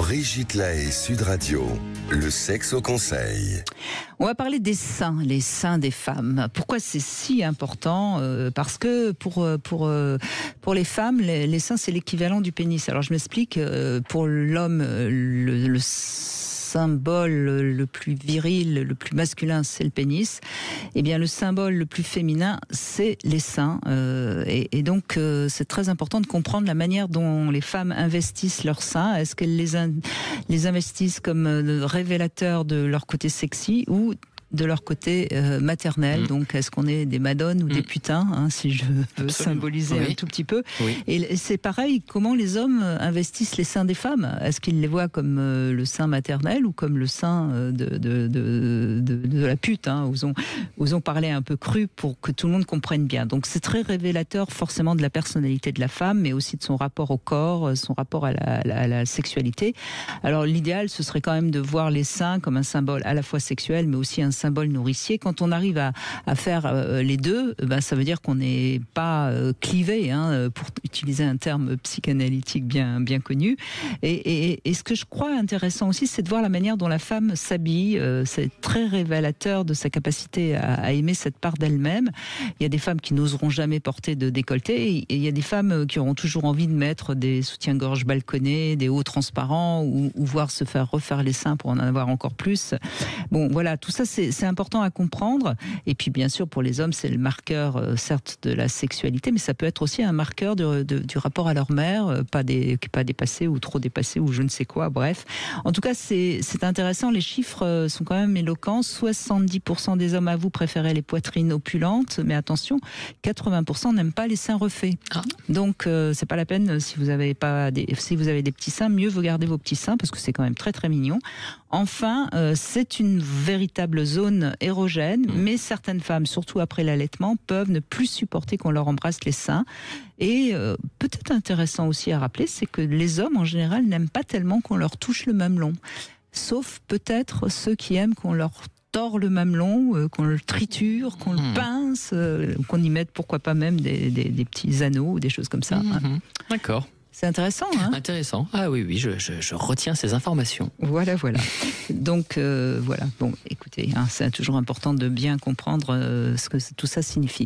Brigitte Lahaie, Sud Radio, le sexe au conseil. On va parler des seins, les seins des femmes. Pourquoi c'est si important ? Parce que pour les femmes, les seins, c'est l'équivalent du pénis. Alors je m'explique, pour l'homme, le symbole le plus viril, le plus masculin, c'est le pénis. Eh bien, le symbole le plus féminin, c'est les seins. Et donc, c'est très important de comprendre la manière dont les femmes investissent leurs seins. Est-ce qu'elles les investissent comme révélateurs de leur côté sexy ou de leur côté maternel? Donc est-ce qu'on est des madones ou des putains, hein, si je veux symboliser un tout petit peu. Et c'est pareil, comment les hommes investissent les seins des femmes? Est-ce qu'ils les voient comme le sein maternel ou comme le sein de la pute, hein, osons parler un peu cru pour que tout le monde comprenne bien. Donc c'est très révélateur forcément de la personnalité de la femme, mais aussi de son rapport au corps, son rapport à la sexualité. Alors l'idéal, ce serait quand même de voir les seins comme un symbole à la fois sexuel, mais aussi un symbole nourricier. Quand on arrive à faire les deux, ça veut dire qu'on n'est pas clivé, hein, pour utiliser un terme psychanalytique bien connu. Et ce que je crois intéressant aussi, c'est de voir la manière dont la femme s'habille. C'est très révélateur de sa capacité à aimer cette part d'elle-même. Il y a des femmes qui n'oseront jamais porter de décolleté, et il y a des femmes qui auront toujours envie de mettre des soutiens-gorge balconnés, des hauts transparents, ou voir se faire refaire les seins pour en avoir encore plus. Bon, voilà, tout ça, c'est important à comprendre. Et puis, bien sûr, pour les hommes, c'est le marqueur, certes, de la sexualité, mais ça peut être aussi un marqueur du rapport à leur mère, pas dépassé ou trop dépassé ou je ne sais quoi, bref. En tout cas, c'est intéressant. Les chiffres sont quand même éloquents. 70% des hommes avouent préférer les poitrines opulentes, mais attention, 80% n'aiment pas les seins refaits. Donc, c'est pas la peine, si vous avez des petits seins, mieux vous gardez vos petits seins, parce que c'est quand même très très mignon. Enfin, c'est une véritable zone érogène, mais certaines femmes, surtout après l'allaitement, peuvent ne plus supporter qu'on leur embrasse les seins. Et peut-être intéressant aussi à rappeler, c'est que les hommes en général n'aiment pas tellement qu'on leur touche le mamelon, sauf peut-être ceux qui aiment qu'on leur tord le mamelon, qu'on le triture, qu'on le pince, qu'on y mette pourquoi pas même des petits anneaux ou des choses comme ça. D'accord. C'est intéressant, hein ? Intéressant. Ah oui, je retiens ces informations. Voilà. Donc, voilà. Bon, écoutez, hein, c'est toujours important de bien comprendre ce que tout ça signifie.